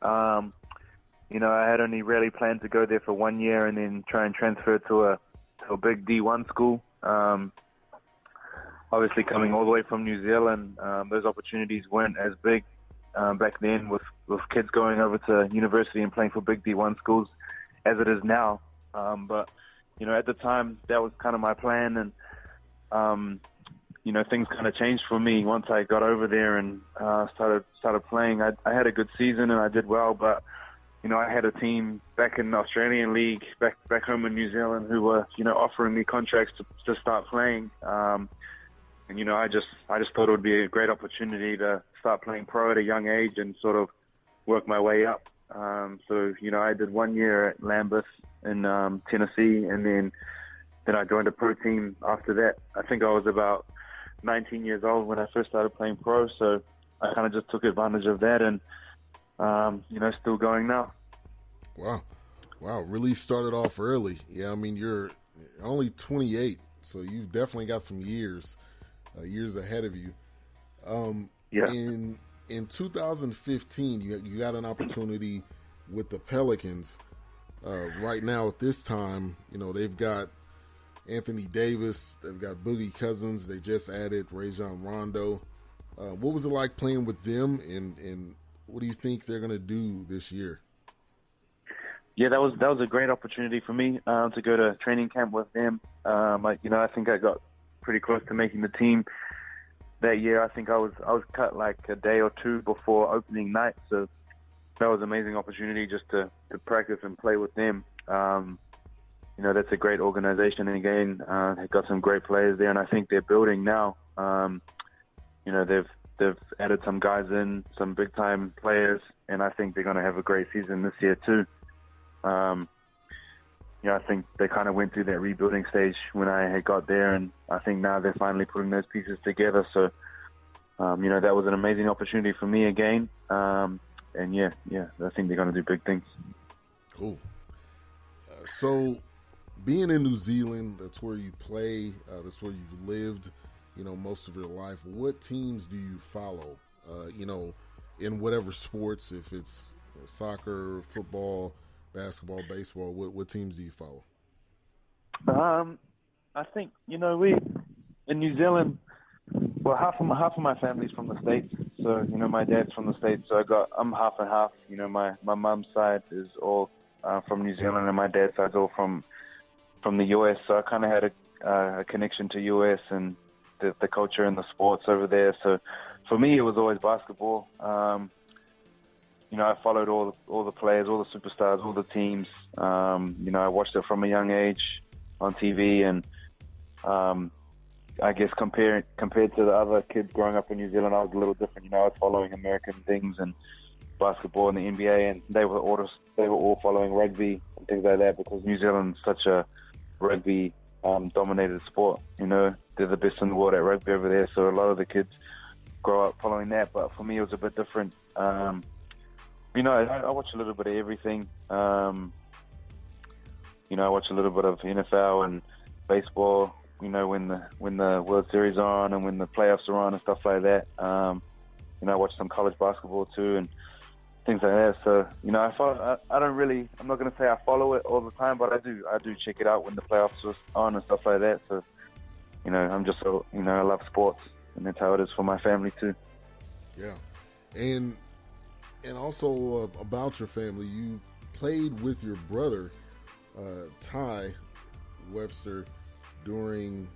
I had only really planned to go there for 1 year and then try and transfer to a big D1 school. Obviously, coming all the way from New Zealand, those opportunities weren't as big back then with kids going over to university and playing for big D1 schools as it is now. But at the time, that was kind of my plan, and things kind of changed for me once I got over there and started playing. I had a good season and I did well, but I had a team back in the Australian League, back home in New Zealand, who were offering me contracts to start playing. I just thought it would be a great opportunity to start playing pro at a young age and sort of work my way up. So I did 1 year at Lambeth in Tennessee, and then I joined a pro team after that. I think I was about 19 years old when I first started playing pro, so I kind of just took advantage of that, and still going now. Wow, really started off early. Yeah, I mean, you're only 28, so you've definitely got some years ahead of you. Yeah. In 2015, you got an opportunity with the Pelicans. Right now at this time, they've got Anthony Davis, they've got Boogie Cousins, they just added Rajon Rondo. What was it like playing with them, and what do you think they're going to do this year? Yeah, that was a great opportunity for me to go to training camp with them. I think I got pretty close to making the team that year. I think I was cut like a day or two before opening night, so that was an amazing opportunity just to practice and play with them. That's a great organization, and again, they've got some great players there, and I think they're building now. They've added some guys in, some big time players, and I think they're going to have a great season this year too. I think they kind of went through that rebuilding stage when I had got there, and I think now they're finally putting those pieces together. So, that was an amazing opportunity for me again. And I think they're going to do big things. Cool. So, being in New Zealand, that's where you play, that's where you've lived, most of your life. What teams do you follow, in whatever sports, if it's soccer, football, basketball, baseball, what teams do you follow? I think, we in New Zealand, well, half of my family's from the States. So, my dad's from the States, so I'm half and half. My mum's side is all from New Zealand, and my dad's side's all from the US. So I kind of had a connection to US and the culture and the sports over there. So for me, it was always basketball. I followed all the players, all the superstars, all the teams. I watched it from a young age on TV, and I guess compared to the other kids growing up in New Zealand, I was a little different. I was following American things and basketball and the NBA, and they were all following rugby and things like that, because New Zealand's such a rugby dominated sport. They're the best in the world at rugby over there, so a lot of the kids grow up following that. But for me, it was a bit different. I watch a little bit of everything. I watch a little bit of NFL and baseball. When the World Series are on and when the playoffs are on and stuff like that. I watch some college basketball too and things like that. So I follow. I don't really. I'm not going to say I follow it all the time, but I do check it out when the playoffs are on and stuff like that. So I'm just I love sports, and that's how it is for my family too. Yeah, and also about your family, you played with your brother, Ty Webster, during,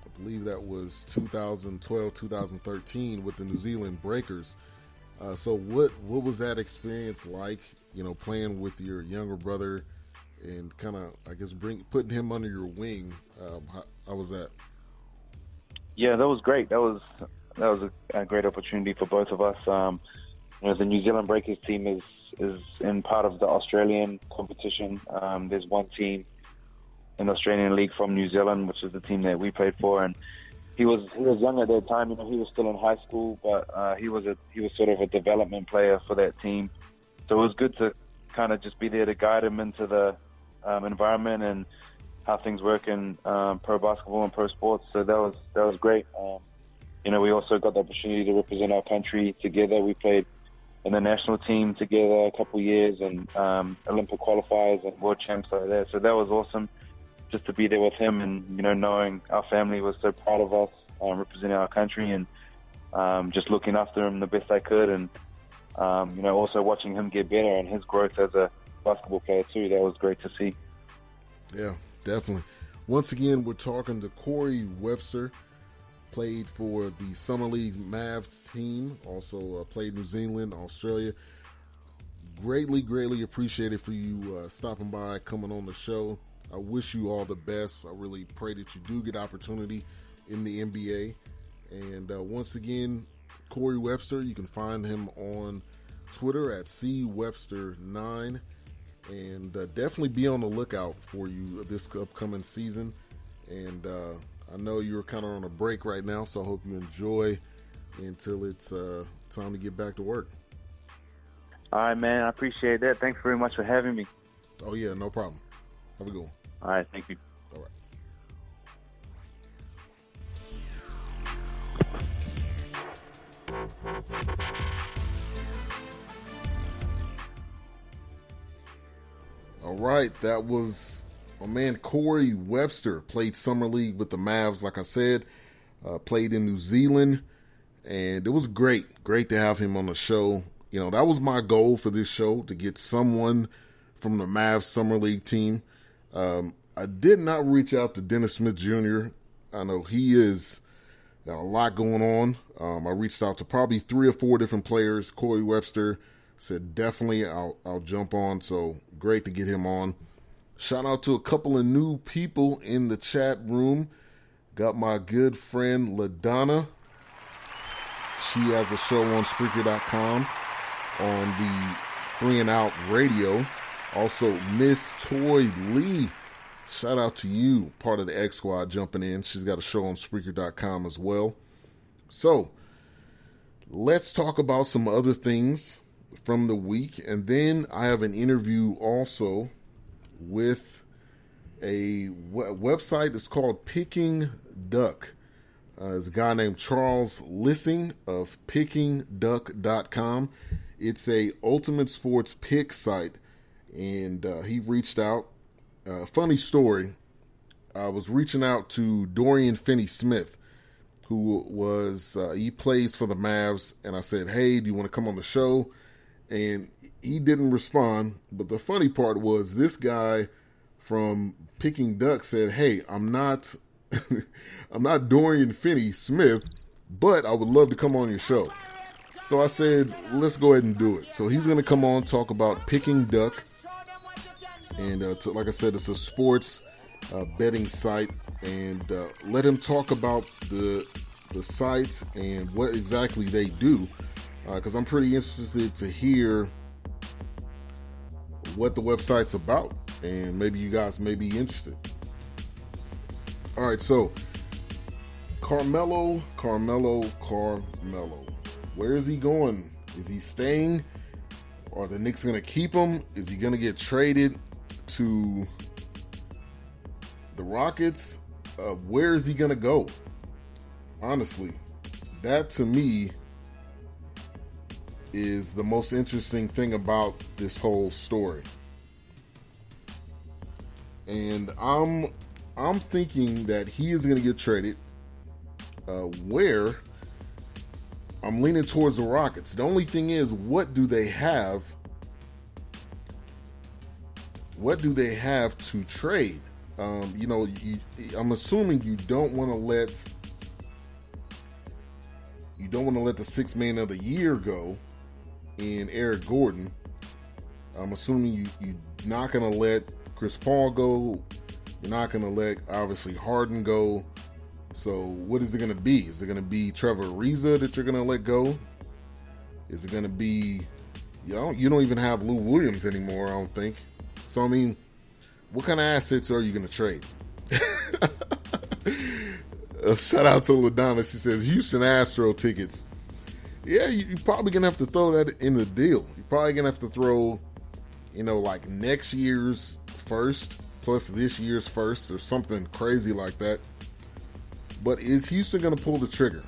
I believe that was 2012, 2013 with the New Zealand Breakers. So what was that experience like, playing with your younger brother and kind of, I guess, putting him under your wing? How was that? Yeah, that was great. That was a great opportunity for both of us. The New Zealand Breakers team is in part of the Australian competition. There's one team in the Australian League from New Zealand, which is the team that we played for, and he was young at that time. He was still in high school, but he was sort of a development player for that team. So it was good to kind of just be there to guide him into the environment and how things work in pro basketball and pro sports. So that was great. We also got the opportunity to represent our country together. We played in the national team together a couple of years, and Olympic qualifiers and world champs like that. So that was awesome, just to be there with him, and knowing our family was so proud of us, representing our country, and just looking after him the best I could, and also watching him get better and his growth as a basketball player too. That was great to see. Yeah, definitely. Once again, we're talking to Corey Webster. Played for the Summer League Mavs team, also played New Zealand, Australia. Greatly appreciated for you stopping by, coming on the show. I wish you all the best. I really pray that you do get opportunity in the NBA. And once again, Corey Webster, you can find him on Twitter at CWebster9. And definitely be on the lookout for you this upcoming season. And I know you're kind of on a break right now, so I hope you enjoy until it's time to get back to work. All right, man. I appreciate that. Thanks very much for having me. Oh, yeah, no problem. Have a good one. All right, thank you. All right. All right, that was my man Corey Webster. Played Summer League with the Mavs, like I said. Played in New Zealand, and it was great to have him on the show. That was my goal for this show, to get someone from the Mavs Summer League team. I did not reach out to Dennis Smith Jr. I know he is got a lot going on. I reached out to probably 3 or 4 different players. Corey Webster said definitely I'll jump on, so great to get him on. Shout out to a couple of new people in the chat room. Got my good friend LaDonna. She has a show on Spreaker.com on the 3 and Out radio. Also, Miss Toy Lee. Shout out to you, part of the X Squad, jumping in. She's got a show on Spreaker.com as well. So, let's talk about some other things from the week. And then I have an interview also with a website that's called Picking Duck. There's a guy named Charles Lising of pickingduck.com. It's a ultimate sports pick site, and he reached out. Funny story, I was reaching out to Dorian Finney-Smith, who was, he plays for the Mavs, and I said, hey, do you want to come on the show? And he didn't respond, but the funny part was this guy from Picking Duck said, hey, I'm not I'm not Dorian Finney-Smith, but I would love to come on your show. So I said, let's go ahead and do it. So he's going to come on, talk about Picking Duck. And like I said, it's a sports betting site. And let him talk about the sites and what exactly they do. Because I'm pretty interested to hear what the website's about. And maybe you guys may be interested. All right, so Carmelo. Where is he going? Is he staying? Are the Knicks going to keep him? Is he going to get traded to the Rockets? Where is he going to go? Honestly, that to me is the most interesting thing about this whole story. And I'm thinking that he is going to get traded. Where I'm leaning towards the Rockets. The only thing is, what do they have? What do they have to trade? I'm assuming you don't want to let the $6 man of the year go in Eric Gordon. I'm assuming you're not going to let Chris Paul go. You're not going to let, obviously, Harden go. So what is it going to be? Is it going to be Trevor Ariza that you're going to let go? Is it going to be, you don't even have Lou Williams anymore, I don't think. So, I mean, what kind of assets are you going to trade? Shout out to LaDonna. She says, Houston Astro tickets. Yeah, you're probably going to have to throw that in the deal. You're probably going to have to throw, like next year's first plus this year's first or something crazy like that. But is Houston going to pull the trigger?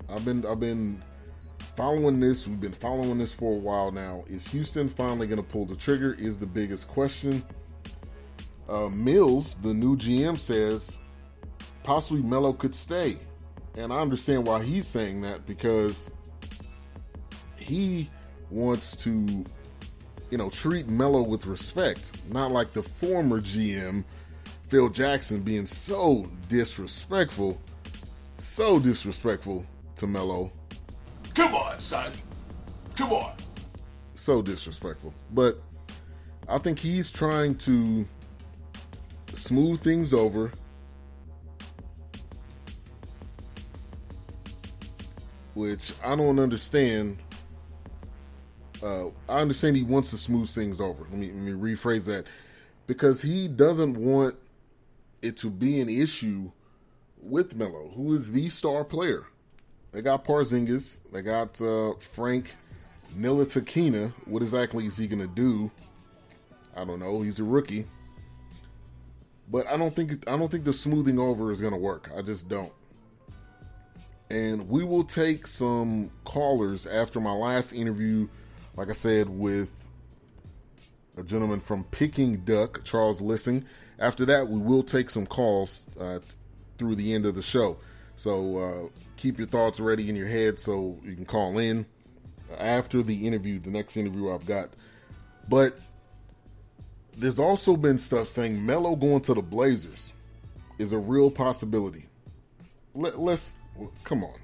I've been following this. We've been following this for a while now. Is Houston finally going to pull the trigger is the biggest question. Mills, the new GM, says possibly Melo could stay. And I understand why he's saying that, because he wants to, treat Melo with respect. Not like the former GM, Phil Jackson, being so disrespectful to Melo. Come on, son. Come on. So disrespectful. But I think he's trying to smooth things over. Which I don't understand. I understand he wants to smooth things over. Let me rephrase that. Because he doesn't want it to be an issue with Melo, who is the star player. They got Porzingis. They got Frank Ntilikina. What exactly is he going to do? I don't know. He's a rookie. But I don't think the smoothing over is going to work. I just don't. And we will take some callers after my last interview, like I said, with a gentleman from Peking Duck, Charles Lising. After that, we will take some calls through the end of the show. So keep your thoughts ready in your head so you can call in after the interview, the next interview I've got. But there's also been stuff saying Melo going to the Blazers is a real possibility. Let's come on.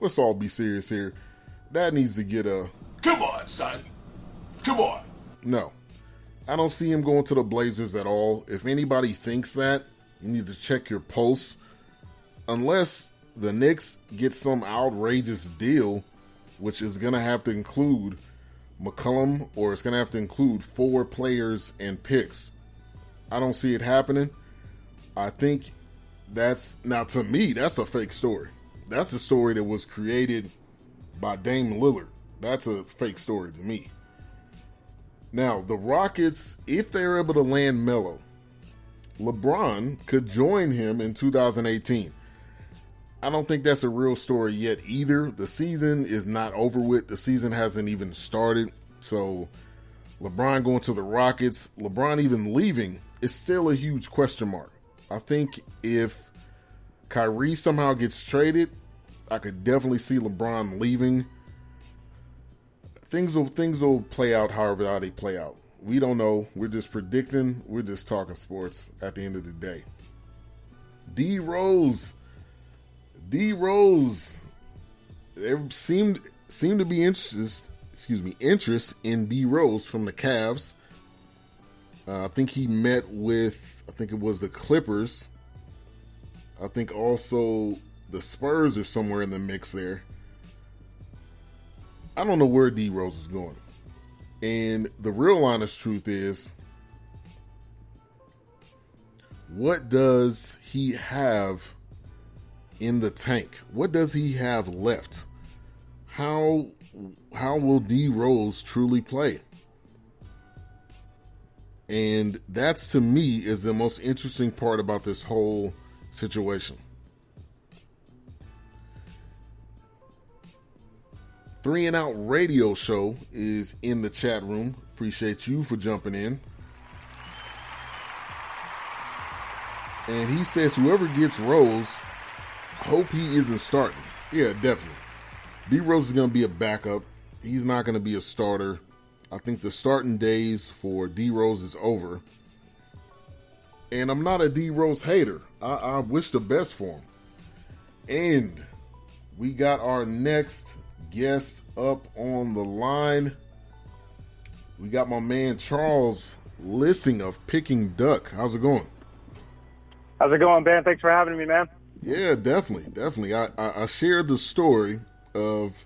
Let's all be serious here. That needs to get a... Come on, son. Come on. No. I don't see him going to the Blazers at all. If anybody thinks that, you need to check your pulse. Unless the Knicks get some outrageous deal, which is going to have to include McCollum, or it's going to have to include 4 players and picks. I don't see it happening. I think now to me, that's a fake story. That's a story that was created by Dame Lillard. That's a fake story to me. Now, the Rockets, if they're able to land Melo, LeBron could join him in 2018. I don't think that's a real story yet either. The season is not over with. The season hasn't even started. So LeBron going to the Rockets, LeBron even leaving, is still a huge question mark. I think if Kyrie somehow gets traded, I could definitely see LeBron leaving. Things will play out however they play out. We don't know. We're just predicting. We're just talking sports at the end of the day. D Rose. There seemed to be interest in D Rose from the Cavs. I think he met with, I think it was the Clippers. I think also the Spurs are somewhere in the mix there. I don't know where D Rose is going. And the real honest truth is, what does he have in the tank? What does he have left? How will D Rose truly play? And that's, to me, is the most interesting part about this whole situation. 3 and Out Radio Show is in the chat room. Appreciate you for jumping in. And he says whoever gets Rose, hope he isn't starting. Yeah, definitely. D Rose is going to be a backup. He's not going to be a starter. I think the starting days for D Rose is over. And I'm not a D Rose hater. I wish the best for him. And we got our next guest up on the line. We got my man Charles Lising of Peking Duck. How's it going? How's it going, Ben? Thanks for having me, man. Yeah, definitely. I shared the story of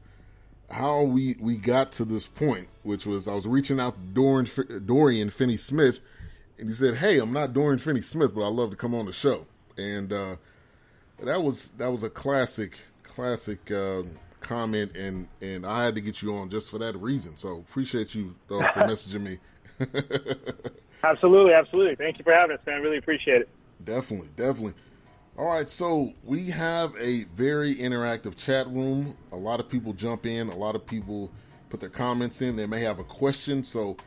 how we got to this point, which was I was reaching out to Dorian Finney-Smith, and he said, "Hey, I'm not Dorian Finney-Smith, but I'd love to come on the show." And that was a classic comment, and I had to get you on just for that reason. So appreciate you for messaging me. Absolutely. Thank you for having us, man. I really appreciate it. Definitely. All right, so we have a very interactive chat room. A lot of people jump in. A lot of people put their comments in. They may have a question. So